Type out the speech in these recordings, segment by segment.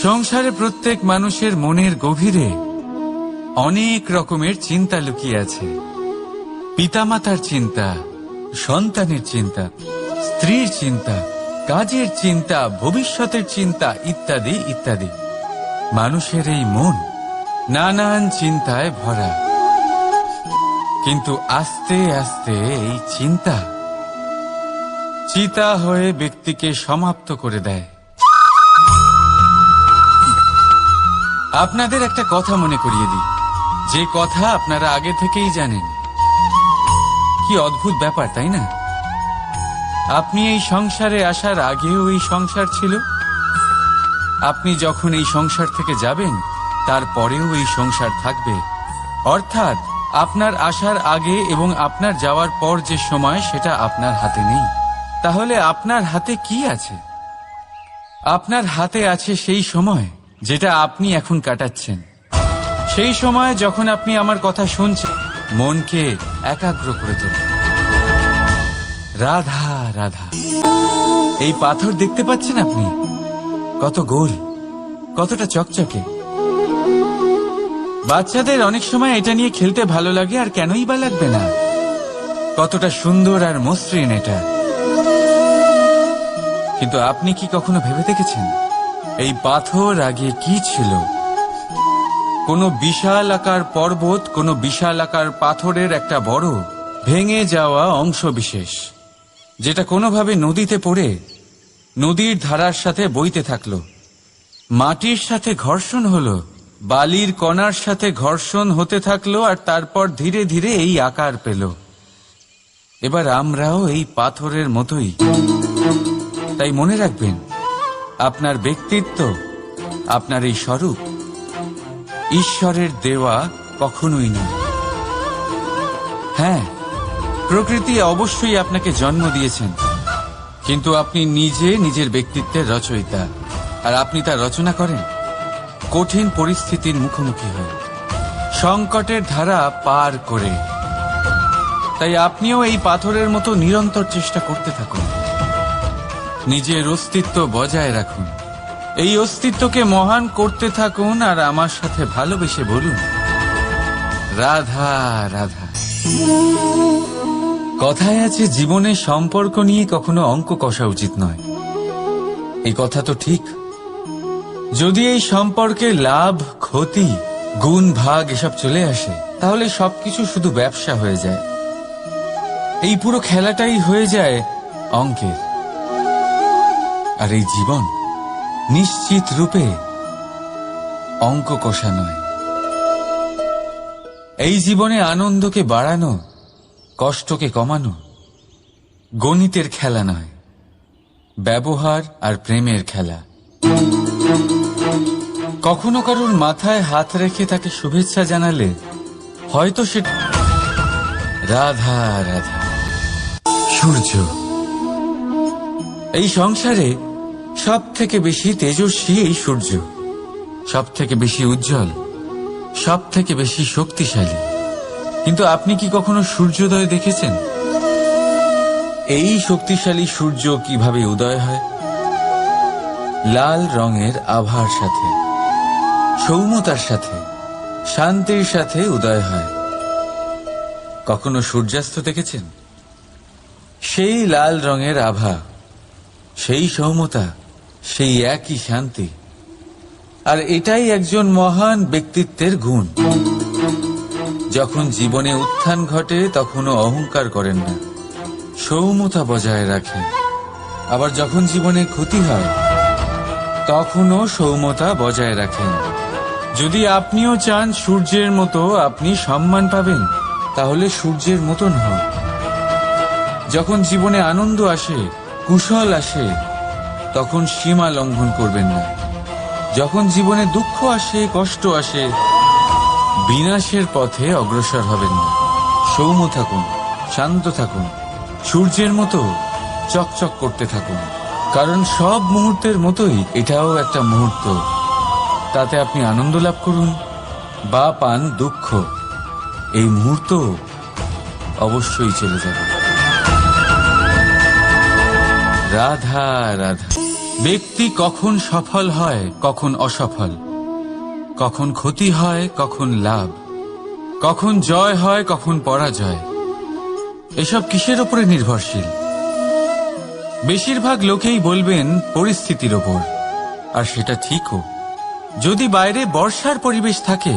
সংসারে প্রত্যেক মানুষের মনের গভীরে অনেক রকমের চিন্তা লুকিয়ে আছে। পিতামাতার চিন্তা, সন্তানের চিন্তা, স্ত্রীর চিন্তা, কাজের চিন্তা, ভবিষ্যতের চিন্তা ইত্যাদি ইত্যাদি। মানুষের এই মন নানান চিন্তায় ভরা, কিন্তু আস্তে আস্তে এই চিন্তা চিতা হয়ে ব্যক্তিকে সমাপ্ত করে দেয়। আপনাদের একটা কথা মনে করিয়ে দিই, যে কথা আপনারা আগে থেকেই জানেন। কি অদ্ভুত ব্যাপার, তাই না? আপনি এই সংসারে আসার আগেও এই সংসার ছিল, আপনি যখন এই সংসার থেকে যাবেন তারপরেও এই সংসার থাকবে। অর্থাৎ আপনার আসার আগে এবং আপনার যাওয়ার পর যে সময়, সেটা আপনার হাতে নেই। তাহলে আপনার হাতে কি আছে? আপনার হাতে আছে সেই সময় যেটা আপনি এখন কাটাচ্ছেন। সেই সময় যখন আপনি আমার কথা শুনছেন, মনকে একাগ্র করে তোলেন। রাধা রাধা। এই পাথর দেখতে পাচ্ছেন আপনি? কত গোল, কতটা চকচকে। বাচ্চাদের অনেক সময় এটা নিয়ে খেলতে ভালো লাগে, আর কেনই বা লাগবে না? কতটা সুন্দর আর মসৃণ এটা। কিন্তু আপনি কি কখনো ভেবে দেখেছেন এই পাথর আগে কি ছিল? কোনো বিশাল আকার পর্বত, কোনো বিশাল আকার পাথরের একটা বড় ভেঙে যাওয়া অংশ বিশেষ, যেটা কোনোভাবে নদীতে পড়ে নদীর ধারার সাথে বইতে থাকলো। মাটির সাথে ঘর্ষণ হলো, বালির কণার সাথে ঘর্ষণ হতে থাকলো, আর তারপর ধীরে ধীরে এই আকার পেল। এবার আমরাও এই পাথরের মতোই। তাই মনে রাখবেন, আপনার ব্যক্তিত্ব, আপনার এই স্বরূপ ঈশ্বরের দেওয়া কখনোই নয়। হ্যাঁ, প্রকৃতি অবশ্যই আপনাকে জন্ম দিয়েছেন, কিন্তু আপনি নিজে নিজের ব্যক্তিত্বের রচয়িতা। আর আপনি তা রচনা করেন কঠিন পরিস্থিতির মুখোমুখি হয়ে, সংকটের ধারা পার করে। তাই আপনিও এই পাথরের মতো নিরন্তর চেষ্টা করতে থাকুন। নিজের অস্তিত্ব বজায় রাখুন, এই অস্তিত্বকে মহান করতে থাকুন, আর আমার সাথে ভালোবেসে বলুন রাধা রাধা। কথায় আছে, জীবনে সম্পর্ক নিয়ে কখনো অঙ্ক কষা উচিত নয়। এই কথা তো ঠিক। যদি এই সম্পর্কে লাভ, ক্ষতি, গুণ, ভাগ এসব চলে আসে, তাহলে সবকিছু শুধু ব্যবসা হয়ে যায়। এই পুরো খেলাটাই হয়ে যায় অঙ্কের। আর এই জীবন নিশ্চিত রূপে অঙ্ক কষা নয়। এই জীবনে আনন্দকে বাড়ানো, কষ্টকে কমানো গণিতের খেলা নয়, ব্যবহার আর প্রেমের খেলা। কখনো কারোর মাথায় হাত রেখে তাকে শুভেচ্ছা জানালে হয়তো সে রাধা রাধা। সূর্য এই সংসারে সব থেকে বেশি তেজস্বী এই সূর্য, সব থেকে বেশি উজ্জ্বল, সব থেকে বেশি শক্তিশালী। কিন্তু আপনি কি কখনো সূর্যোদয় দেখেছেন? এই শক্তিশালী সূর্য কিভাবে উদয় হয়? লাল রঙের আভার সাথে, সৌম্যতার সাথে, শান্তির সাথে উদয় হয়। কখনো সূর্যাস্ত দেখেছেন? সেই লাল রঙের আভা, সেই সৌম্যতা, সেই একই শান্তি। আর এটাই একজন মহান ব্যক্তিত্বের গুণ। যখন জীবনে উত্থান ঘটে তখনও অহংকার করেন না, সৌম্যতা বজায় রাখেন। আবার যখন জীবনে ক্ষতি হয় তখনও সৌম্যতা বজায় রাখেন। যদি আপনিও চান সূর্যের মতো আপনি সম্মান পাবেন, তাহলে সূর্যের মতন হন। যখন জীবনে আনন্দ আসে, কুশল আসে, তখন সীমা লঙ্ঘন করবেন না। যখন জীবনে দুঃখ আসে, কষ্ট আসে, বিনাশের পথে অগ্রসর হবেন না। সৌম্য থাকুন, শান্ত থাকুন, সূর্যের মতো চকচক করতে থাকুন। কারণ সব মুহূর্তের মতোই এটাও একটা মুহূর্ত। তাতে আপনি আনন্দ লাভ করুন বা পান দুঃখ, এই মুহূর্ত অবশ্যই চলে যাবে। রাধা রাধা। ব্যক্তি কখন সফল হয়, কখন অসফল, কখন ক্ষতি হয়, কখন লাভ, কখন জয় হয়, কখন পরাজয়, এসব কিসের উপরে নির্ভরশীল? বেশিরভাগ লোকেই বলবেন পরিস্থিতির ওপর। আর সেটা ঠিকও। যদি বাইরে বর্ষার পরিবেশ থাকে,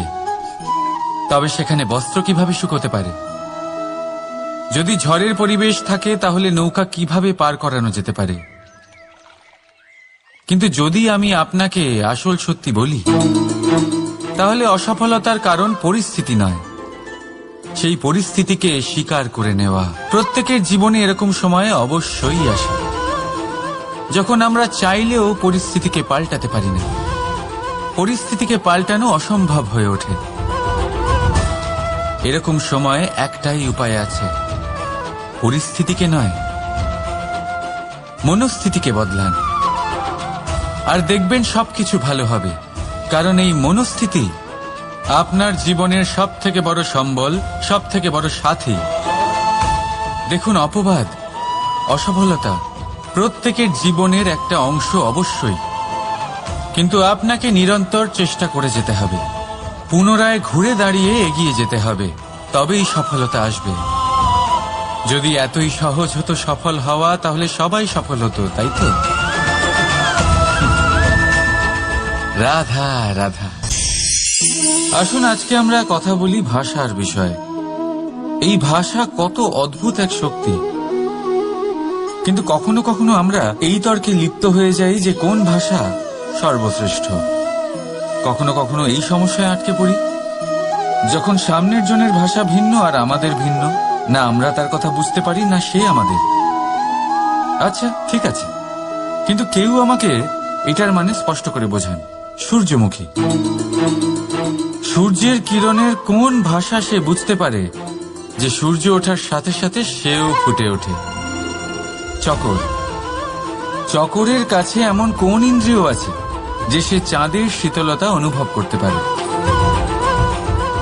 তবে সেখানে বস্ত্র কিভাবে শুকোতে পারে? যদি ঝড়ের পরিবেশ থাকে, তাহলে নৌকা কিভাবে পার করানো যেতে পারে? কিন্তু যদি আমি আপনাকে আসল সত্যি বলি, তাহলে অসফলতার কারণ পরিস্থিতি নয়, সেই পরিস্থিতিকে স্বীকার করে নেওয়া। প্রত্যেকের জীবনে এরকম সময় অবশ্যই আসে যখন আমরা চাইলেও পরিস্থিতিকে পাল্টাতে পারি না। পরিস্থিতিকে পাল্টানো অসম্ভব হয়ে ওঠে। এরকম সময়ে একটাই উপায় আছে, পরিস্থিতিকে নয়, মনস্থিতিকে বদলান, আর দেখবেন সবকিছু ভালো হবে। কারণ এই মনস্থিতি আপনার জীবনের সব থেকে বড় সম্বল, সব থেকে বড় সাথী। দেখুন, অপবাদ, অসফলতা প্রত্যেকের জীবনের একটা অংশ অবশ্যই, কিন্তু আপনাকে নিরন্তর চেষ্টা করে যেতে হবে, পুনরায় ঘুরে দাঁড়িয়ে এগিয়ে যেতে হবে, তবেই সফলতা আসবে। যদি এতই সহজ হতো সফল হওয়া, তাহলে সবাই সফল হতো, তাই তো? রাধা রাধা। আসুন আজকে আমরা কথা বলি ভাষার বিষয়ে। এই ভাষা কত অদ্ভুত এক শক্তি, কিন্তু কখনো কখনো আমরা এই তর্কে লিপ্ত হয়ে যাই যে কোন ভাষা সর্বশ্রেষ্ঠ। কখনো কখনো এই সমস্যায় আটকে পড়ি, যখন সামনের জনের ভাষা ভিন্ন আর আমাদের ভিন্ন, না আমরা তার কথা বুঝতে পারি, না সে আমাদের। আচ্ছা ঠিক আছে, কিন্তু কেউ আমাকে এটার মানে স্পষ্ট করে বোঝান। সূর্যমুখী, সূর্যের কিরণের কোন ভাষা সে বুঝতে পারে যে সূর্য ওঠার সাথে সাথে সেও ফুটে ওঠে? চকর, চকরের কাছে এমন কোন ইন্দ্রিয় আছে যে সে চাঁদের শীতলতা অনুভব করতে পারে?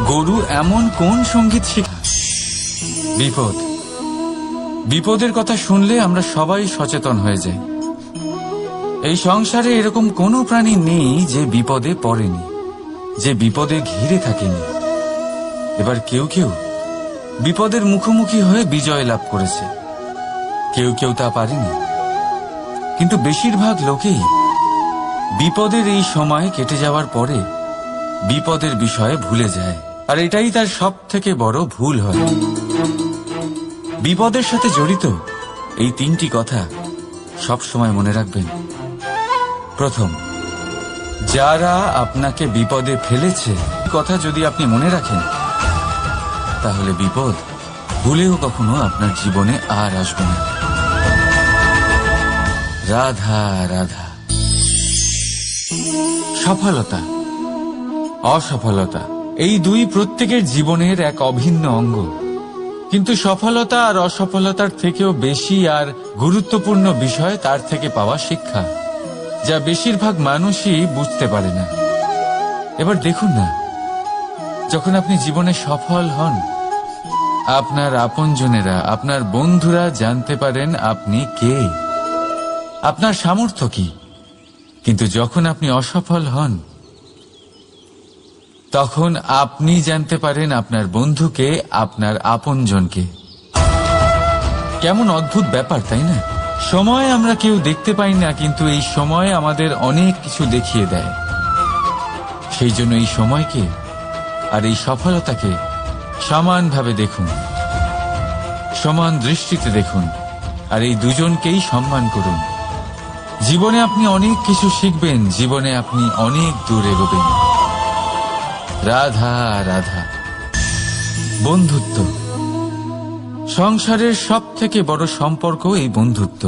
গরু এমন কোন সঙ্গীত শিখা? বিপদ, বিপদের কথা শুনলে আমরা সবাই সচেতন হয়ে যাই। এই সংসারে এরকম কোনো প্রাণী নেই যে বিপদে পড়েনি, যে বিপদে ঘিরে থাকেনি। এবার কেউ কেউ বিপদের মুখোমুখি হয়ে বিজয় লাভ করেছে, কেউ কেউ তা পারেনি। কিন্তু বেশিরভাগ লোকেই বিপদের এই সময় কেটে যাওয়ার পরে বিপদের বিষয়ে ভুলে যায়, আর এটাই তার সব থেকে বড় ভুল হয়। বিপদের সাথে জড়িত এই তিনটি কথা সব সময় মনে রাখবেন। প্রথম, যারা আপনাকে বিপদে ফেলেছে, কথা যদি আপনি মনে রাখেন, তাহলে বিপদ ভুলেও কখনো আপনার জীবনে আর আসবে না। রাধা রাধা। সফলতা, অসফলতা, এই দুই প্রত্যেকের জীবনের এক অভিন্ন অঙ্গ। কিন্তু সফলতা আর অসফলতার থেকেও বেশি আর গুরুত্বপূর্ণ বিষয় তার থেকে পাওয়া শিক্ষা, যা বেশিরভাগ মানুষই বুঝতে পারে না। এবার দেখুন না, যখন আপনি জীবনে সফল হন, আপনার আপনজনেরা, আপনার বন্ধুরা জানতে পারেন আপনি কে, আপনার সামর্থ্য কি। কিন্তু যখন আপনি অসফল হন, তখন আপনি জানতে পারেন আপনার বন্ধুকে, আপনার আপনজনকে। কেমন অদ্ভুত ব্যাপার, তাই না? সময় আমরা কেউ দেখতে পাই না, কিন্তু এই সময় আমাদের অনেক কিছু দেখিয়ে দেয়। সেই জন্য এই সময়কে আর এই সফলতাকে সমানভাবে দেখুন, সমান দৃষ্টিতে দেখুন, আর এই দুজনকেই সম্মান করুন। জীবনে আপনি অনেক কিছু শিখবেন, জীবনে আপনি অনেক দূর এগোবেন। রাধা রাধা। বন্ধুত্ব, সংসারের সব থেকে বড় সম্পর্ক এই বন্ধুত্ব।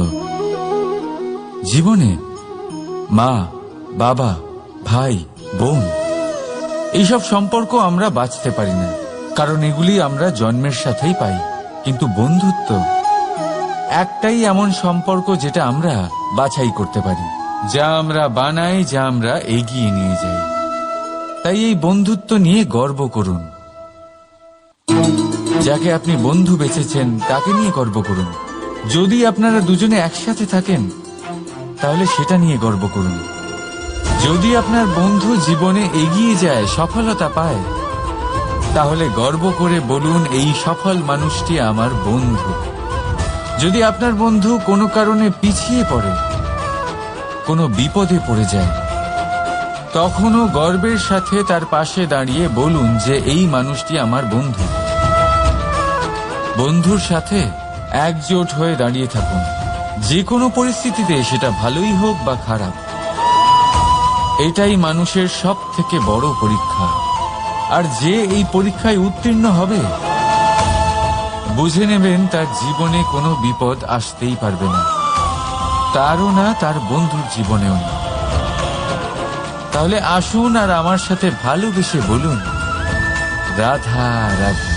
জীবনে মা, বাবা, ভাই, বোন, এইসব সম্পর্ক আমরা বাঁচতে পারি না, কারণ এগুলি আমরা জন্মের সাথেই পাই। কিন্তু বন্ধুত্ব একটাই এমন সম্পর্ক যেটা আমরা বাছাই করতে পারি, যা আমরা বানাই, যা আমরা এগিয়ে নিয়ে যাই। তাই এই বন্ধুত্ব নিয়ে গর্ব করুন। যাকে আপনি বন্ধু বেছেছেন তাকে নিয়ে গর্ব করুন। যদি আপনারা দুজনে একসাথে থাকেন, তাহলে সেটা নিয়ে গর্ব করুন। যদি আপনার বন্ধু জীবনে এগিয়ে যায়, সফলতা পায়, তাহলে গর্ব করে বলুন, এই সফল মানুষটি আমার বন্ধু। যদি আপনার বন্ধু কোনো কারণে পিছিয়ে পড়ে, কোনো বিপদে পড়ে যায়, তখনও গর্বের সাথে তার পাশে দাঁড়িয়ে বলুন যে এই মানুষটি আমার বন্ধু। বন্ধুর সাথে একজোট হয়ে দাঁড়িয়ে থাকুন, যে কোনো পরিস্থিতিতে, সেটা ভালোই হোক বা খারাপ। এটাই মানুষের সব থেকে বড় পরীক্ষা। আর যে এই পরীক্ষায় উত্তীর্ণ হবে, বুঝে নেবেন তার জীবনে কোনো বিপদ আসতেই পারবে না, তারও না, তার বন্ধুর জীবনেও না। তাহলে আসুন আর আমার সাথে ভালোবেসে বলুন, রাধা রাধা।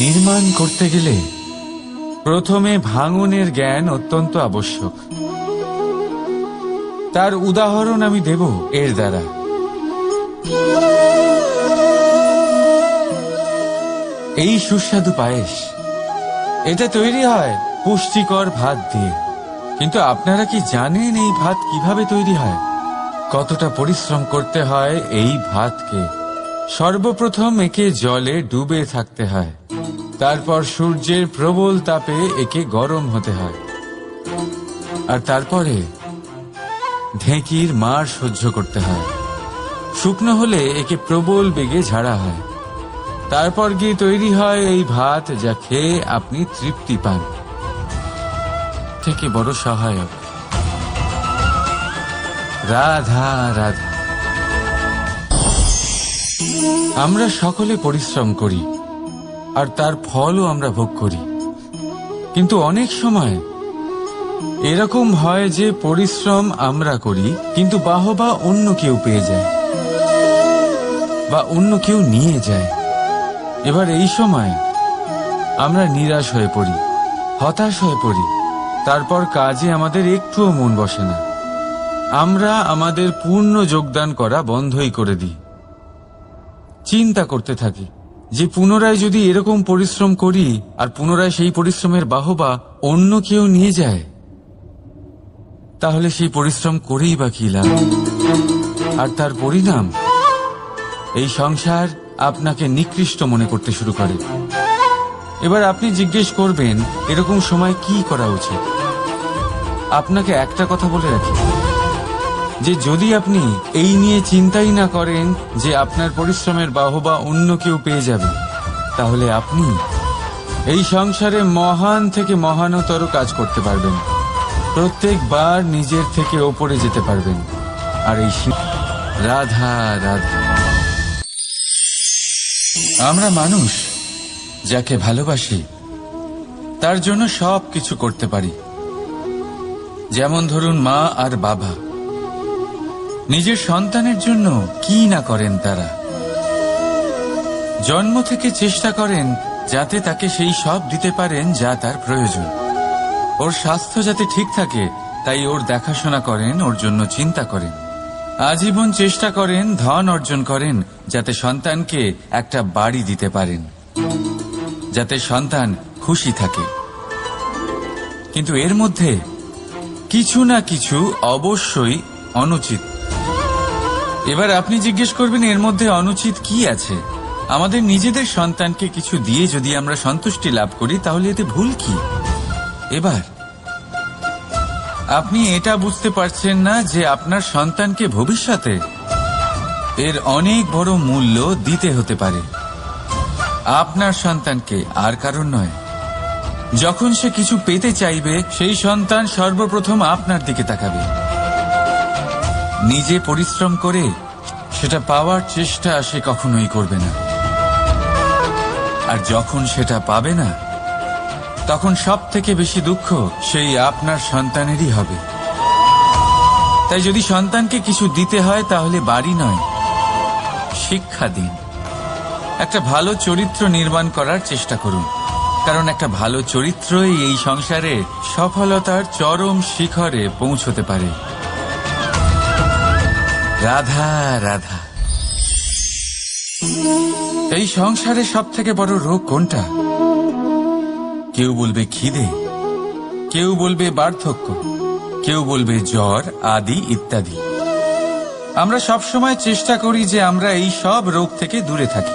নির্মাণ করতে গেলে প্রথমে ভাঙনের জ্ঞান অত্যন্ত আবশ্যক। তার উদাহরণ আমি দেব এর দ্বারা। এই সুস্বাদু পায়েস, এটা তৈরি হয় পুষ্টিকর ভাত দিয়ে। কিন্তু আপনারা কি জানেন এই ভাত কিভাবে তৈরি হয়? কতটা পরিশ্রম করতে হয় এই ভাতকে? সর্বপ্রথম একে জলে ডুবে থাকতে হয়, তারপর সূর্যের প্রবল তাপে একে গরম হতে হয়, আর তারপরে ঢেঁকির মার সহ্য করতে হয়। শুকনো হলে একে প্রবল বেগে ঝাড়া হয়, তারপর গিয়ে তৈরি হয় এই ভাত, যা খেয়ে আপনি তৃপ্তি পান। থেকে বড় সহায়ক। রাধা রাধা। আমরা সকলে পরিশ্রম করি, আর তার ফলও আমরা ভোগ করি। কিন্তু অনেক সময় এরকম হয় যে পরিশ্রম আমরা করি, কিন্তু বাহবা অন্য কেউ পেয়ে যায় বা অন্য কেউ নিয়ে যায়। এবার এই সময় আমরা নিরাশ হয়ে পড়ি, হতাশ হয়ে পড়ি, তারপর কাজে আমাদের একটুও মন বসে না। আমরা আমাদের পূর্ণ যোগদান করা বন্ধই করে দিই। চিন্তা করতে থাকি যে পুনরায় যদি এরকম পরিশ্রম করি আর পুনরায় সেই পরিশ্রমের বাহবা অন্য কেউ নিয়ে যায়, তাহলে সেই পরিশ্রম করেই বা কি লাভ? আর তার পরিণাম, এই সংসার আপনাকে নিকৃষ্ট মনে করতে শুরু করে। এবার আপনি জিজ্ঞেস করবেন, এরকম সময় কি করা উচিত? আপনাকে একটা কথা বলে রাখি, যে যদি আপনি এই নিয়ে চিন্তাই না করেন যে আপনার পরিশ্রমের বাহবা অন্য কেউ পেয়ে যাবে, তাহলে আপনি এই সংসারে মহান থেকে মহানতর কাজ করতে পারবেন, প্রত্যেকবার নিজের থেকে ওপরে যেতে পারবেন। আর এই রাধা রাধা। আমরা মানুষ যাকে ভালোবাসি, তার জন্য সব কিছু করতে পারি। যেমন ধরুন, মা আর বাবা নিজের সন্তানের জন্য কি না করেন। তারা জন্ম থেকে চেষ্টা করেন যাতে তাকে সেই সব দিতে পারেন যা তার প্রয়োজন। ওর স্বাস্থ্য যাতে ঠিক থাকে, তাই ওর দেখাশোনা করেন, ওর জন্য চিন্তা করেন। আজীবন চেষ্টা করেন, ধন অর্জন করেন, যাতে সন্তানকে একটা বাড়ি দিতে পারেন, যাতে সন্তান খুশি থাকে। কিন্তু এর মধ্যে কিছু না কিছু অবশ্যই অনুচিত। এবার আপনি জিজ্ঞেস করবেন, এর মধ্যে অনুচিত কি আছে? আমাদের নিজেদের সন্তানকে কিছু দিয়ে যদি আমরা সন্তুষ্টি লাভ করি, তাহলে এতে ভুল কি? এবার আপনি এটা বুঝতে পারছেন না যে আপনার সন্তানকে ভবিষ্যতে এর অনেক বড় মূল্য দিতে হতে পারে। আপনার সন্তানকে, আর কারণ নয়। যখন সে কিছু পেতে চাইবে, সেই সন্তান সর্বপ্রথম আপনার দিকে তাকাবে। নিজে পরিশ্রম করে সেটা পাওয়ার চেষ্টা সে কখনোই করবে না। আর যখন সেটা পাবে না, তখন সব থেকে বেশি দুঃখ সেই আপনার সন্তানেরই হবে। তাই যদি সন্তানকে কিছু দিতে হয়, তাহলে বাড়ি নয়, শিক্ষা দিন। একটা ভালো চরিত্র নির্মাণ করার চেষ্টা করুন, কারণ একটা ভালো চরিত্রই এই সংসারে সফলতার চরম শিখরে পৌঁছতে পারে। রাধা রাধা। এই সংসারে সব থেকে বড় রোগ কোনটা? কেউ বলবে খিদে, কেউ বলবে বার্ধক্য, কেউ বলবে জ্বর আদি ইত্যাদি। আমরা সবসময় চেষ্টা করি যে আমরা এই সব রোগ থেকে দূরে থাকি।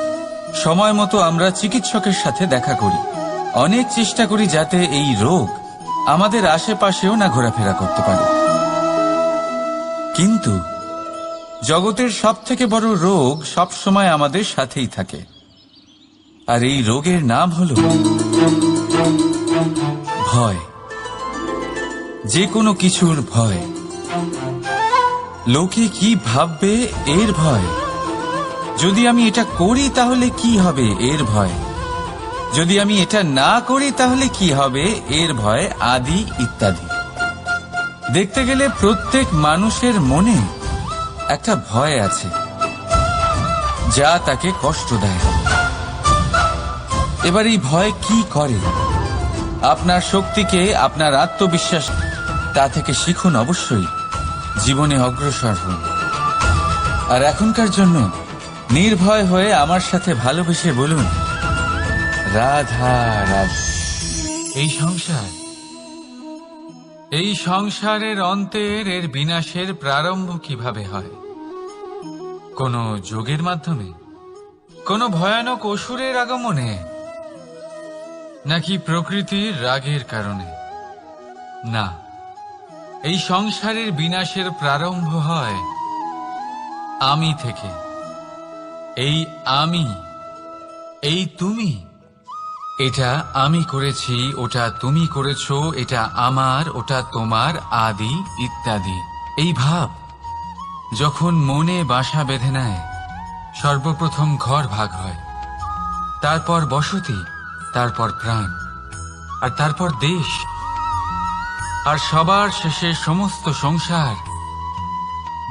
সময় মতো আমরা চিকিৎসকের সাথে দেখা করি। অনেক চেষ্টা করি যাতে এই রোগ আমাদের আশেপাশেও না ঘোরাফেরা করতে পারে। কিন্তু জগতের সব থেকে বড় রোগ সব সময় আমাদের সাথেই থাকে, আর এই রোগের নাম হল ভয়। যে কোনো কিছুর ভয়। লোকে কি ভাববে এর ভয়। যদি আমি এটা করি তাহলে কি হবে এর ভয়। যদি আমি এটা না করি তাহলে কি হবে এর ভয় আদি ইত্যাদি। দেখতে গেলে প্রত্যেক মানুষের মনে একটা ভয় আছে যা তাকে কষ্ট দেয়। এবার এই ভয় কি করে? আপনার শক্তিকে, আপনার আত্মবিশ্বাস, তা থেকে শিখুন। অবশ্যই জীবনে অগ্রসর হন। আর এখনকার জন্য নির্ভয় হয়ে আমার সাথে ভালোবেসে বলুন, রাধা রাধা। এই সংসারের অন্তের, এর বিনাশের প্রারম্ভ কিভাবে হয়? কোন যোগের মাধ্যমে? কোন ভয়ানক অসুরের আগমনে? নাকি প্রকৃতির রাগের কারণে? না, এই সংসারের বিনাশের প্রারম্ভ হয় আমি থেকে। এই আমি, এই তুমি, এটা আমি করেছি, ওটা তুমি করেছো, এটা আমার, ওটা তোমার আদি ইত্যাদি। এই ভাব যখন মনে বাসা বেঁধে নেয়, সর্বপ্রথম ঘর ভাগ হয়, তারপর বসতি, তারপর প্রাণ, আর তারপর দেশ, আর সবার শেষে সমস্ত সংসার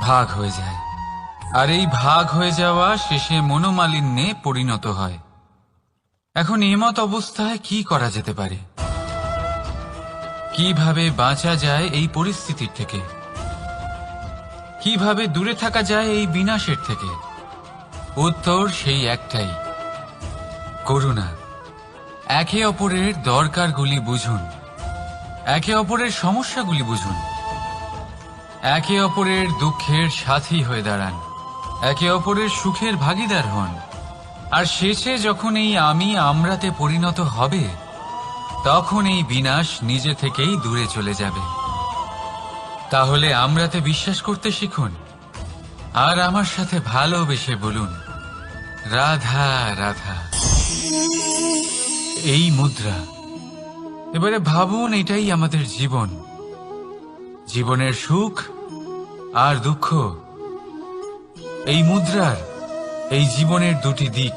ভাগ হয়ে যায়। আর এই ভাগ হয়ে যাওয়া শেষে মনোমালিন্যে পরিণত হয়। এখন এমত অবস্থায় কি করা যেতে পারে? কিভাবে বাঁচা যায় এই পরিস্থিতির থেকে? কিভাবে দূরে থাকা যায় এই বিনাশের থেকে? উত্তর সেই একটাই, করুণা। একে অপরের দরকারগুলি বুঝুন, একে অপরের সমস্যাগুলি বুঝুন, একে অপরের দুঃখের সাথী হয়ে দাঁড়ান, একে অপরের সুখের ভাগীদার হন। আর শেষে যখন এই আমি আমরাতে পরিণত হবে, তখন এই বিনাশ নিজে থেকেই দূরে চলে যাবে। তাহলে আমরাতে বিশ্বাস করতে শিখুন, আর আমার সাথে ভালোবেসে বলুন, রাধা রাধা। এই মুদ্রা। এবারে ভাবুন, এটাই আমাদের জীবন। জীবনের সুখ আর দুঃখ এই মুদ্রার, এই জীবনের দুটি দিক।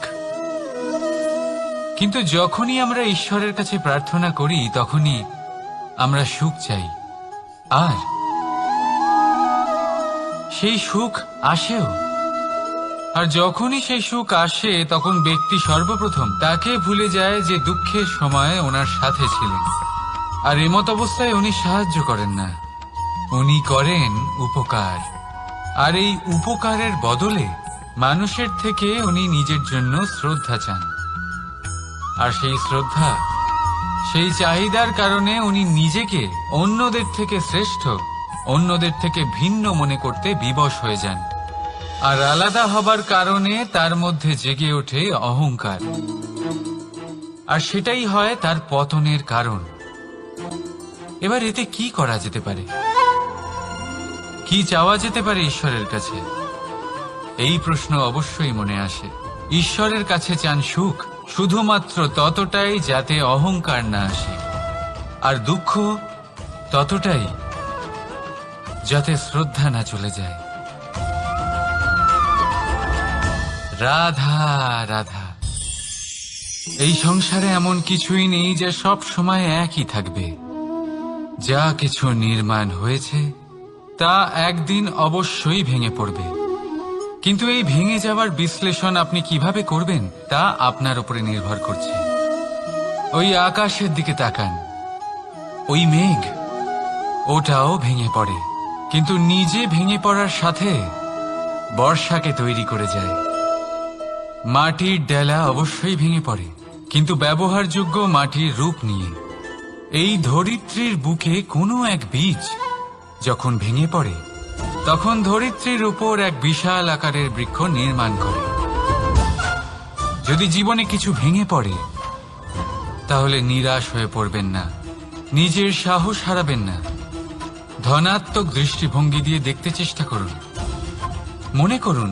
কিন্তু যখনই আমরা ঈশ্বরের কাছে প্রার্থনা করি, তখনই আমরা সুখ চাই, আর সেই সুখ আসেও। আর যখনই সেই সুখ আসে, তখন ব্যক্তি সর্বপ্রথম তাকে ভুলে যায় যে দুঃখের সময় ওনার সাথে ছিলেন। আর এমত অবস্থায় উনি সাহায্য করেন না, উনি করেন উপকার। আর এই উপকারের বদলে মানুষের থেকে উনি নিজের জন্য শ্রদ্ধা চান। আর সেই শ্রদ্ধা, সেই চাহিদার কারণে উনি নিজেকে অন্যদের থেকে শ্রেষ্ঠ, অন্যদের থেকে ভিন্ন মনে করতে বিবশ হয়ে যান। আর আলাদা হবার কারণে তার মধ্যে জেগে ওঠে অহংকার। আর সেটাই হয় তার পতনের কারণ। এবার এতে কি করা যেতে পারে? কি চাওয়া যেতে পারে ঈশ্বরের কাছে? এই প্রশ্ন অবশ্যই মনে আসে। ঈশ্বরের কাছে চান সুখ, শুধুমাত্র ততটাই যাতে অহংকার না আসে, আর দুঃখ ততটাই যাতে শ্রদ্ধা না চলে যায়। রাধা রাধা। এই সংসারে এমন কিছুই নেই যা সব সময় একই থাকবে। যা কিছু নির্মাণ হয়েছে তা একদিন অবশ্যই ভেঙে পড়বে। কিন্তু এই ভেঙে যাওয়ার বিশ্লেষণ আপনি কিভাবে করবেন তা আপনার উপরে নির্ভর করছে। ওই আকাশের দিকে তাকান, ওই মেঘ, ওটাও ভেঙে পড়ে, কিন্তু নিজে ভেঙে পড়ার সাথে বর্ষাকে তৈরি করে যায়। মাটির ডেলা অবশ্যই ভেঙে পড়ে, কিন্তু ব্যবহারযোগ্য মাটির রূপ নিয়ে। এই ধরিত্রীর বুকে কোনো এক বীজ যখন ভেঙে পড়ে, তখন ধরিত্রীর উপর এক বিশাল আকারের বৃক্ষ নির্মাণ করে। যদি জীবনে কিছু ভেঙে পড়ে, তাহলে নিরাশ হয়ে পড়বেন না, নিজের সাহস হারাবেন না। ধনাত্মক দৃষ্টিভঙ্গি দিয়ে দেখতে চেষ্টা করুন। মনে করুন,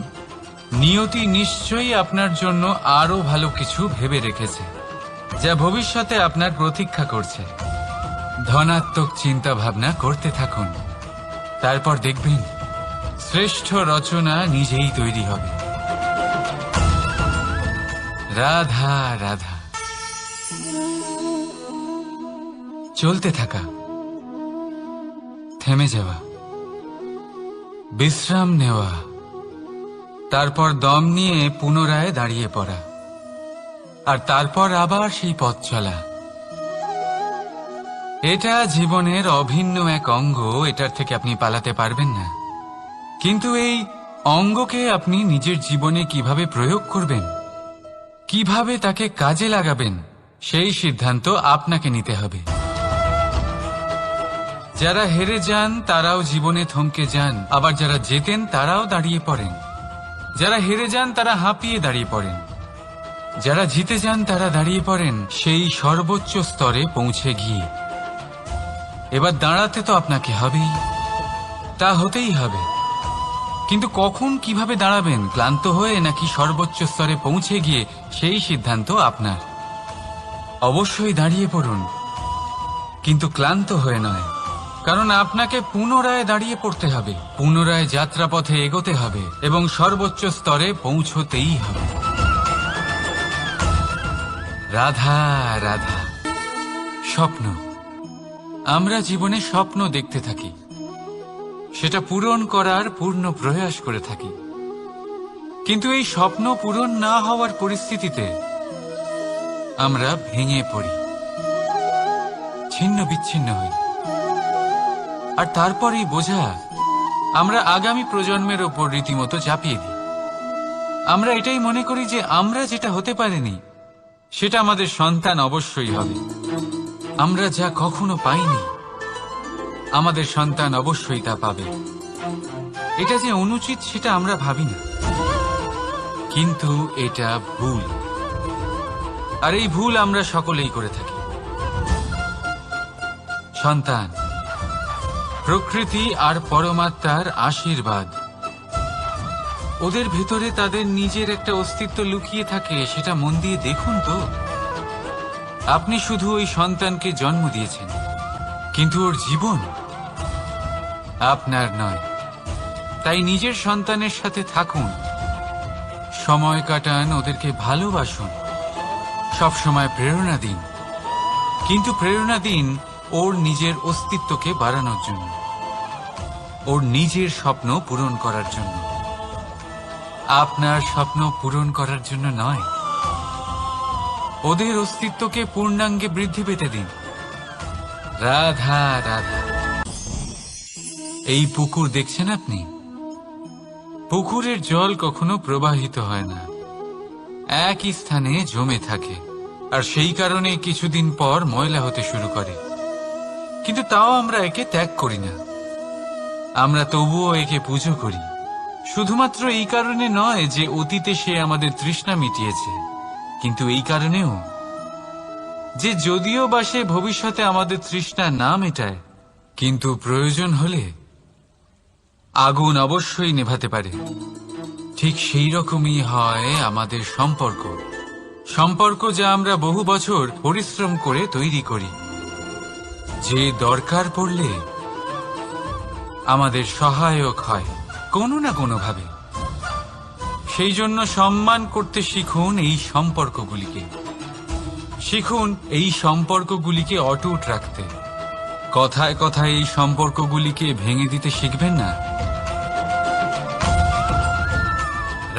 নিয়তি নিশ্চয়ই আপনার জন্য আরো ভালো কিছু ভেবে রেখেছে, যা ভবিষ্যতে আপনার প্রতীক্ষা করছে। ধনাত্মক চিন্তা ভাবনা করতে থাকুন, তারপর দেখবেন শ্রেষ্ঠ রচনা নিজেই তৈরি হবে। রাধা রাধা। চলতে থাকা, থেমে যাওয়া, বিশ্রাম নেওয়া, তারপর দম নিয়ে পুনরায় দাঁড়িয়ে পড়া, আর তারপর আবার সেই পথ চলা। এটা জীবনের অভিন্ন এক অঙ্গ, এটার থেকে আপনি পালাতে পারবেন না। কিন্তু এই অঙ্গকে আপনি নিজের জীবনে কিভাবে প্রয়োগ করবেন, কিভাবে তাকে কাজে লাগাবেন, সেই সিদ্ধান্ত আপনাকে নিতে হবে। যারা হেরে যান তারাও জীবনে থমকে যান, আবার যারা জেতেন তারাও দাঁড়িয়ে পড়েন। যারা হেরে যান তারা হাঁপিয়ে দাঁড়িয়ে পড়েন, যারা জিতে যান তারা দাঁড়িয়ে পড়েন সেই সর্বোচ্চ স্তরে পৌঁছে গিয়ে। এবার দাঁড়াতে তো আপনাকে হবেই, তা হতেই হবে। কিন্তু কখন, কিভাবে দাঁড়াবেন, ক্লান্ত হয়ে নাকি সর্বোচ্চ স্তরে পৌঁছে গিয়ে, সেই সিদ্ধান্ত আপনার। অবশ্যই দাঁড়িয়ে পড়ুন, কিন্তু ক্লান্ত হয়ে নয়, কারণ আপনাকে পুনরায় দাঁড়িয়ে পড়তে হবে, পুনরায় যাত্রাপথে এগোতে হবে এবং সর্বোচ্চ স্তরে পৌঁছতেই হবে। রাধা রাধা। স্বপ্ন, আমরা জীবনে স্বপ্ন দেখতে থাকি, সেটা পূরণ করার পূর্ণ প্রয়াস করে থাকি। কিন্তু এই স্বপ্ন পূরণ না হওয়ার পরিস্থিতিতে আমরা ভেঙে পড়ি, ছিন্ন বিচ্ছিন্ন হই, আর তারপরেই বোঝা আমরা আগামী প্রজন্মের ওপর রীতিমতো চাপিয়ে দিই। আমরা এটাই মনে করি যে আমরা যেটা হতে পারিনি, সেটা আমাদের সন্তান অবশ্যই হবে। আমরা যা কখনো পাইনি, আমাদের সন্তান অবশ্যই তা পাবে। এটা যে অনুচিত সেটা আমরা ভাবি না, কিন্তু এটা ভুল, আর এই ভুল আমরা সকলেই করে থাকি। সন্তান প্রকৃতি আর পরমাত্মার আশীর্বাদ। ওদের ভেতরে তাদের নিজের একটা অস্তিত্ব লুকিয়ে থাকে, সেটা মন দিয়ে দেখুন তো। আপনি শুধু ওই সন্তানকে জন্ম দিয়েছেন, কিন্তু ওর জীবন আপনার নয়। তাই নিজের সন্তানের সাথে থাকুন, সময় কাটান, ওদেরকে ভালোবাসুন, সবসময় প্রেরণা দিন, কিন্তু প্রেরণা দিন ওর নিজের অস্তিত্বকে বাড়ানোর জন্য, ওর নিজের স্বপ্ন পূরণ করার জন্য, আপনার স্বপ্ন পূরণ করার জন্য নয়। ওদের অস্তিত্বকে পূর্ণাঙ্গে বৃদ্ধি পেতে দিন। রাধা রাধা। এই পুকুর দেখছেন আপনি? পুকুরের জল কখনো প্রবাহিত হয় না, একই স্থানে জমে থাকে, আর সেই কারণে কিছুদিন পর ময়লা হতে শুরু করে। কিন্তু তাও আমরা একে ত্যাগ করি না, আমরা তবুও একে পুজো করি। শুধুমাত্র এই কারণে নয় যে অতীতে সে আমাদের তৃষ্ণা মিটিয়েছে, কিন্তু এই কারণেও যে যদিও বা সে ভবিষ্যতে আমাদের তৃষ্ণা না মেটায়, কিন্তু প্রয়োজন হলে আগুন অবশ্যই নেভাতে পারে। ঠিক সেই রকমই হয় আমাদের সম্পর্ক, সম্পর্ক যা আমরা বহু বছর পরিশ্রম করে তৈরি করি, যে দরকার পড়লে আমাদের সহায়ক হয় কোনো না কোনোভাবে। সেই জন্য সম্মান করতে শিখুন এই সম্পর্কগুলিকে, শিখুন এই সম্পর্কগুলিকে অটুট রাখতে। কথায় কথায় এই সম্পর্কগুলিকে ভেঙে দিতে শিখবেন না।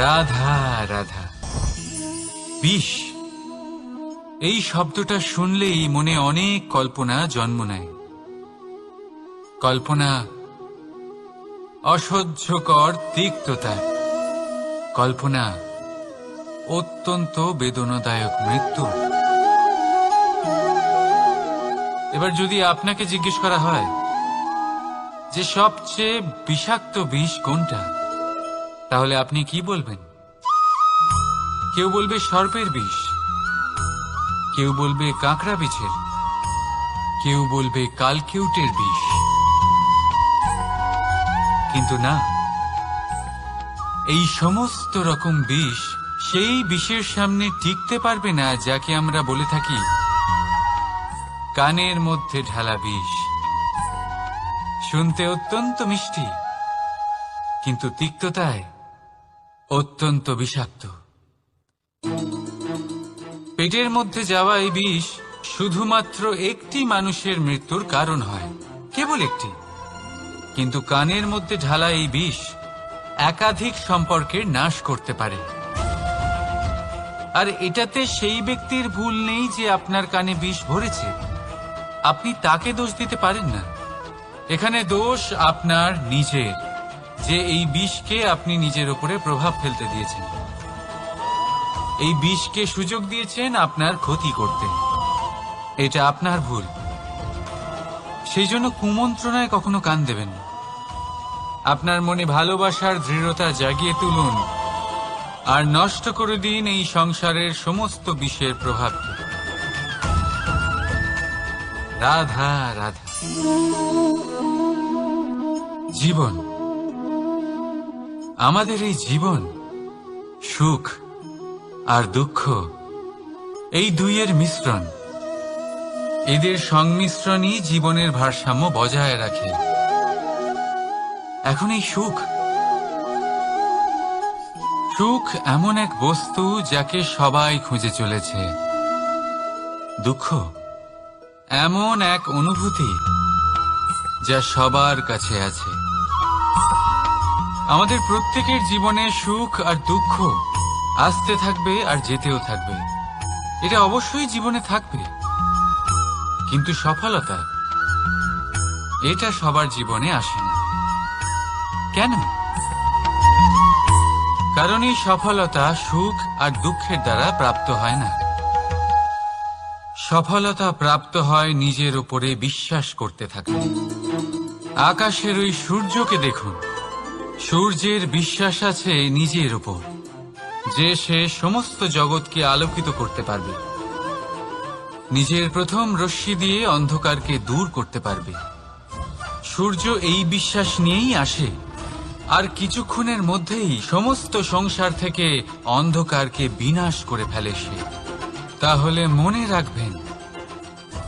রাধা রাধা। বিষ, এই শব্দটা শুনলেই মনে অনেক কল্পনা জন্ম নেয়। কল্পনা অসহ্যকর তিক্ততা, কল্পনা অত্যন্ত বেদনাদায়ক মৃত্যু, এবার যদি আপনাকে জিজ্ঞেস করা হয় যে সবচেয়ে বিষাক্ত বিষ কোনটা, তাহলে আপনি কি বলবেন? কেউ বলবে সর্পের বিষ, কেউ বলবে কাঁকড়া বিছের, কেউ বলবে কালকেউটের বিষ। কিন্তু না, এই সমস্ত রকম বিষ সেই বিষের সামনে টিকতে পারবে না যাকে আমরা বলে থাকি কানের মধ্যে ঢালা বিষ। শুনতে অত্যন্ত মিষ্টি, কিন্তু তিক্ততায় অত্যন্ত বিষাক্ত। পেটের মধ্যে যাওয়া এই বিষ শুধুমাত্র একটি মানুষের মৃত্যুর কারণ হয়, কেবল একটি। কিন্তু কানের মধ্যে ঢালা এই বিষ একাধিক সম্পর্কের নাশ করতে পারে। আর এটাতে সেই ব্যক্তির ভুল নেই যে আপনার কানে বিষ ভরেছে, আপনি তাকে দোষ দিতে পারেন না। এখানে দোষ আপনার নিজের, যে এই বিষকে আপনি নিজের উপরে প্রভাব ফেলতে দিয়েছেন, এই বিষকে সুযোগ দিয়েছেন আপনার ক্ষতি করতে। এটা আপনার ভুল। সেই জন্য কুমন্ত্রণায় কখনো কান দেবেন না। আপনার মনে ভালোবাসার দৃঢ়তা জাগিয়ে তুলুন আর নষ্ট করে দিন এই সংসারের সমস্ত বিষের প্রভাবকে। রাধা রাধা। জীবন, আমাদের এই জীবন সুখ আর দুঃখ, এই দুইয়ের মিশ্রণ। এদের সংমিশ্রণই জীবনের ভারসাম্য বজায় রাখে। এখন এই সুখ এমন এক বস্তু যাকে সবাই খুঁজে চলেছে। দুঃখ এমন এক অনুভূতি যা সবার কাছে আছে। আমাদের প্রত্যেকের জীবনে সুখ আর দুঃখ আসতে থাকবে আর যেতেও থাকবে। এটা অবশ্যই জীবনে থাকবে। কিন্তু সফলতা, এটা সবার জীবনে আসে না। কেন? কারণ এই সফলতা সুখ আর দুঃখের দ্বারা প্রাপ্ত হয় না। সফলতা প্রাপ্ত হয় নিজের উপরে বিশ্বাস করতে থাকলে। আকাশের ওই সূর্যকে দেখুন, সূর্যের বিশ্বাস আছে নিজের উপর যে সে সমস্ত জগৎকে আলোকিত করতে পারবে, নিজের প্রথম রশ্মি দিয়ে অন্ধকারকে দূর করতে পারবে। সূর্য এই বিশ্বাস নিয়েই আসে, আর কিছুক্ষণের মধ্যেই সমস্ত সংসার থেকে অন্ধকারকে বিনাশ করে ফেলে সে। তাহলে মনে রাখবেন,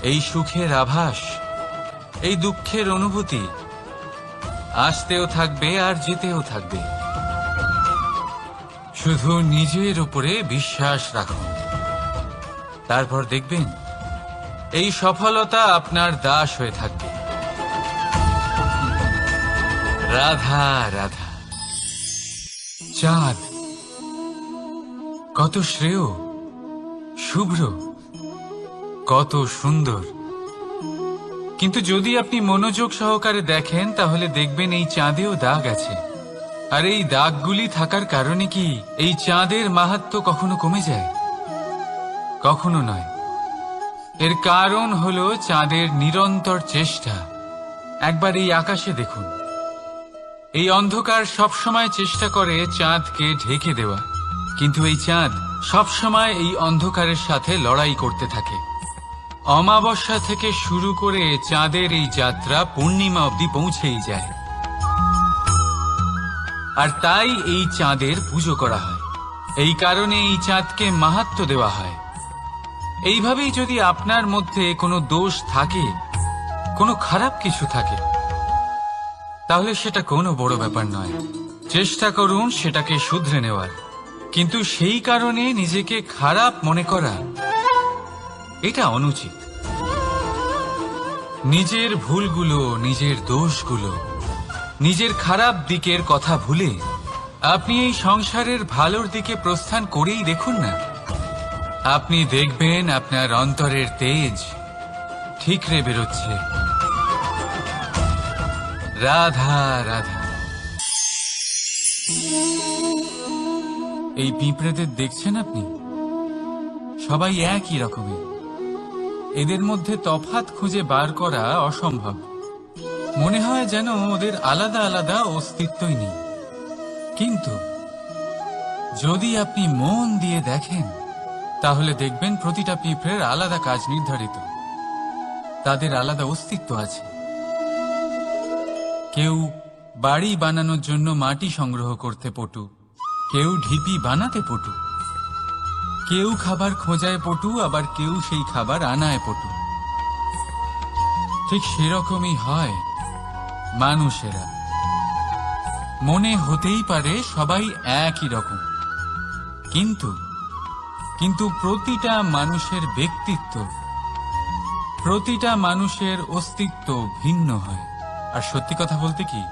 এই সুখের আভাস, এই দুঃখের অনুভূতি আসতেও থাকবে আর যেতেও থাকবে। শুধু নিজের উপরে বিশ্বাস রাখুন, তারপর দেখবেন এই সফলতা আপনার দাস হয়ে থাকবে। রাধা রাধা। চাঁদ কত শ্রেয়, শুভ্র, কত সুন্দর। কিন্তু যদি আপনি মনোযোগ সহকারে দেখেন তাহলে দেখবেন এই চাঁদেও দাগ আছে। আর এই দাগগুলি থাকার কারণে কি এই চাঁদের মাহাত্ম্য কখনো কমে যায়? কখনো নয়। এর কারণ হলো চাঁদের নিরন্তর চেষ্টা। একবার এই আকাশে দেখুন, এই অন্ধকার সবসময় চেষ্টা করে চাঁদকে ঢেকে দেওয়া, কিন্তু এই চাঁদ সবসময় এই অন্ধকারের সাথে লড়াই করতে থাকে। অমাবস্যা থেকে শুরু করে চাঁদের এই যাত্রা পূর্ণিমা অবধি পৌঁছেই যায়। আর তাই এই চাঁদের পুজো করা হয়। এই কারণে এই চাঁদকে মাহাত্ম্য দেওয়া হয়। এইভাবেই যদি আপনার মধ্যে কোনো দোষ থাকে, কোনো খারাপ কিছু থাকে, তাহলে সেটা কোনো বড় ব্যাপার নয়। চেষ্টা করুন সেটাকে শুধরে নেওয়ার। কিন্তু সেই কারণে নিজেকে খারাপ মনে করা, এটা অনুচিত। নিজের ভুলগুলো, নিজের দোষগুলো, নিজের খারাপ দিকের কথা ভুলে আপনি এই সংসারের ভালোর দিকে প্রস্থান করেই দেখুন না। আপনি দেখবেন আপনার অন্তরের তেজ ঠিকরে বেরোচ্ছে। রাধা রাধা। এই পিঁপড়েদের দেখছেন আপনি? সবাই একই রকমের। এদের মধ্যে তফাৎ খুঁজে বার করা অসম্ভব। মনে হয় যেন ওদের আলাদা আলাদা অস্তিত্বই নেই। কিন্তু যদি আপনি মন দিয়ে দেখেন, তাহলে দেখবেন প্রতিটা পিঁপড়ের আলাদা কাজ নির্ধারিত, তাদের আলাদা অস্তিত্ব আছে। কেউ বাড়ি বানানোর জন্য মাটি সংগ্রহ করতে পটু, কেউ ঢিপি বানাতে পটু, কেউ খাবার খোঁজায় পটু, আবার কেউ সেই খাবার আনায় পটু। ঠিক সেরকমই হয় মানুষেরা। মনে হতেই পারে সবাই একই রকম, কিন্তু প্রতিটা মানুষের ব্যক্তিত্ব, প্রতিটা মানুষের অস্তিত্ব ভিন্ন হয়। আর সত্যি কথা বলতে কি,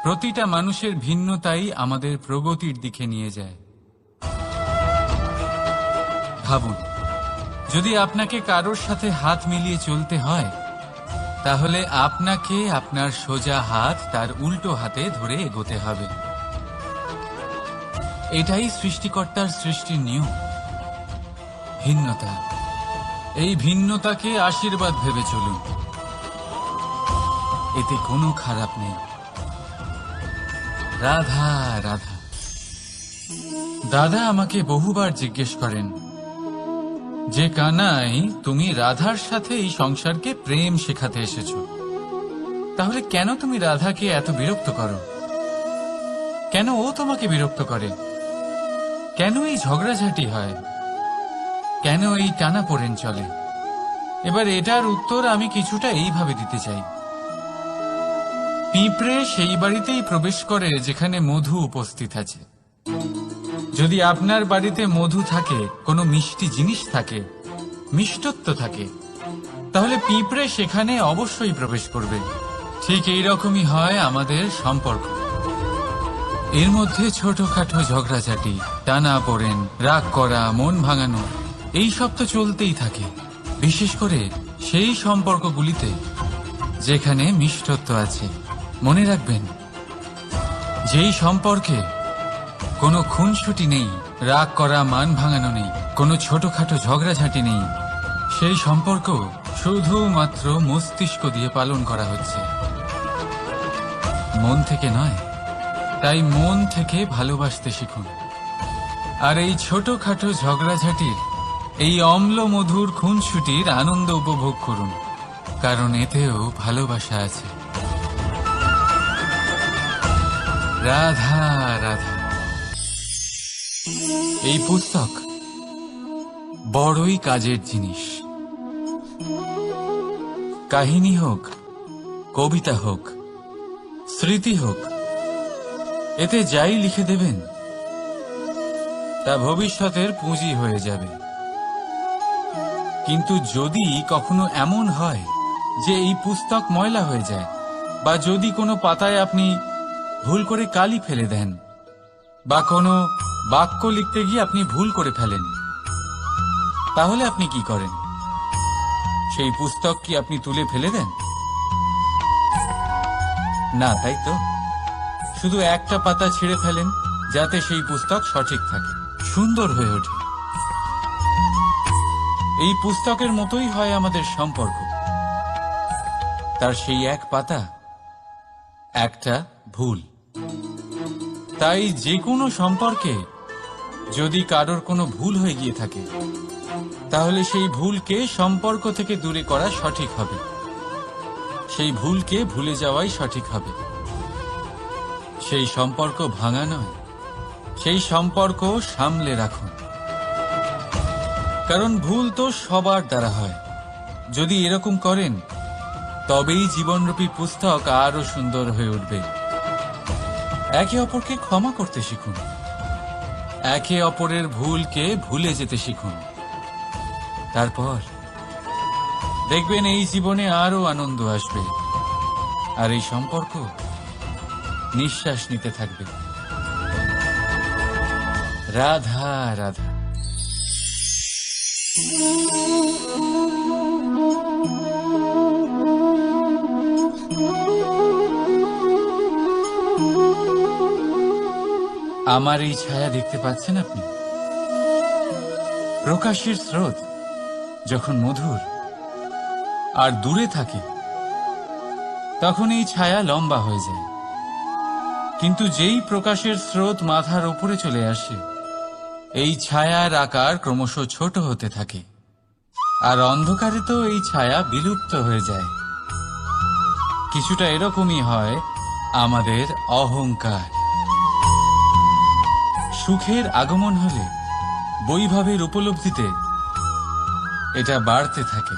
প্রতিটা মানুষের ভিন্নতাই আমাদের প্রগতির দিকে নিয়ে যায়। ভাবুন, যদি আপনাকে কারোর সাথে হাত মিলিয়ে চলতে হয়, তাহলে আপনাকে আপনার সোজা হাত তার উল্টো হাতে ধরে এগোতে হবে। এটাই সৃষ্টিকর্তার সৃষ্টির নিয়ম। ভিন্নতা, এই ভিন্নতাকে আশীর্বাদ ভেবে চলুন, এতে কোনো খারাপ নেই। রাধা রাধা। দাদা আমাকে বহুবার জিজ্ঞেস করেন যে, কানাই, তুমি রাধার সাথে এই সংসারকে প্রেম শেখাতে এসেছো, তাহলে কেন তুমি রাধাকে এত বিরক্ত করো? কেন ও তোমাকে বিরক্ত করে? কেন এই ঝগড়াঝাটি হয়? কেন এই টানাপোড়েন চলে? এবার এটার উত্তর আমি কিছুটা এইভাবে দিতে চাই। পিঁপড়ে সেই বাড়িতেই প্রবেশ করে যেখানে মধু উপস্থিত আছে। যদি আপনার বাড়িতে মধু থাকে, কোনো মিষ্টি জিনিস থাকে, মিষ্টত্ব থাকে, তাহলে পিঁপড়ে সেখানে অবশ্যই প্রবেশ করবে। ঠিক এইরকমই হয় আমাদের সম্পর্ক। এর মধ্যে ছোটখাটো ঝগড়াঝাটি, টানাপোড়েন, রাগ করা, মন ভাঙানো, এই সব তো চলতেই থাকে। বিশেষ করে সেই সম্পর্কগুলিতে যেখানে মিষ্টত্ব আছে। মনে রাখবেন, যেই সম্পর্কে কোনো খুনসুটি নেই, রাগ করা, মান ভাঙানো নেই, কোনো ছোটখাটো ঝগড়াঝাটি নেই, সেই সম্পর্ক শুধুমাত্র মস্তিষ্ক দিয়ে পালন করা হচ্ছে, মন থেকে নয়। তাই মন থেকে ভালোবাসতে শিখুন। আর এই ছোটখাটো ঝগড়াঝাটির, এই অম্ল মধুর খুনসুটির আনন্দ উপভোগ করুন, কারণ এতেও ভালোবাসা আছে। রাধা রাধা। এই পুস্তক বড়ই কাজের জিনিস। কাহিনী হোক, কবিতা হোক, স্মৃতি হোক, এতে যাই লিখে দেবেন তা ভবিষ্যতের পুঁজি হয়ে যাবে। কিন্তু যদি কখনো এমন হয় যে এই পুস্তক ময়লা হয়ে যায়, বা যদি কোনো পাতায় আপনি ভুল করে কালি ফেলে দেন, বা কোনো বাক্য লিখতে গিয়ে আপনি ভুল করে ফেলেন, তাহলে আপনি কি করেন? সেই পুস্তক কি আপনি তুলে ফেলে দেন? না, তাই তো। শুধু একটা পাতা ছিঁড়ে ফেলেন, যাতে সেই পুস্তক সঠিক থাকে, সুন্দর হয়ে ওঠে। এই পুস্তকের মতোই হয় আমাদের সম্পর্ক। তার সেই এক পাতা, একটা ভুল। তাই যে কোনো সম্পর্কে যদি কারোর কোনো ভুল হয়ে গিয়ে থাকে, তাহলে সেই ভুলকে সম্পর্ক থেকে দূরে করা সঠিক হবে। সেই ভুলকে ভুলে যাওয়াই সঠিক হবে। সেই সম্পর্ক ভাঙা নয়, সেই সম্পর্ক সামলে রাখুন। কারণ ভুল তো সবার দ্বারা হয়। যদি এরকম করেন, তবেই জীবনরূপী পুস্তক আরো সুন্দর হয়ে উঠবে। একে অপরকে ক্ষমা করতে শিখুন, একে অপরের ভুলকে ভুলে যেতে শিখুন। তারপর দেখবেন এই জীবনে আরো আনন্দ আসবে, আর এই সম্পর্ক নিঃশ্বাস নিতে থাকবে। রাধা রাধা। আমার এই ছায়া দেখতে পাচ্ছেন আপনি? প্রকাশের স্রোত যখন মধুর, আর দূরে থাকে, তখন এই ছায়া লম্বা হয়ে যায়। কিন্তু যেই প্রকাশের স্রোত মাথার উপরে চলে আসে, এই ছায়ার আকার ক্রমশ ছোট হতে থাকে, আর অন্ধকারে তো এই ছায়া বিলুপ্ত হয়ে যায়। কিছুটা এরকমই হয় আমাদের অহংকার। সুখের আগমন হলে, বৈভবের উপলব্ধিতে এটা বাড়তে থাকে,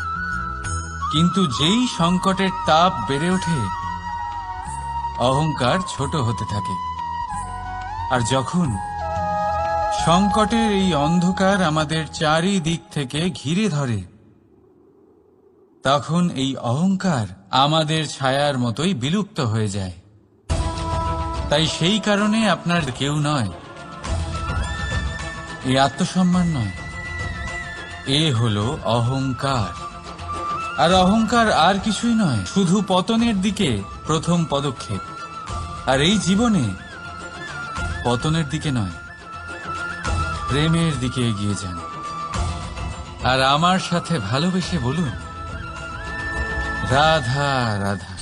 কিন্তু যেই সংকটের তাপ বেড়ে ওঠে, অহংকার ছোট হতে থাকে। আর যখন সংকটের এই অন্ধকার আমাদের চারিদিক থেকে ঘিরে ধরে, তখন এই অহংকার আমাদের ছায়ার মতোই বিলুপ্ত হয়ে যায়। তাই সেই কারণে আপনার কেউ নয়, এই আত্মসম্মান নয়, এ হলো অহংকার। আর অহংকার আর কিছুই নয়, শুধু পতনের দিকে প্রথম পদক্ষেপ। আর এই জীবনে পতনের দিকে নয়, প্রেমের দিকে এগিয়ে যান। আর আমার সাথে ভালোবেসে বলুন, রাধা রাধা।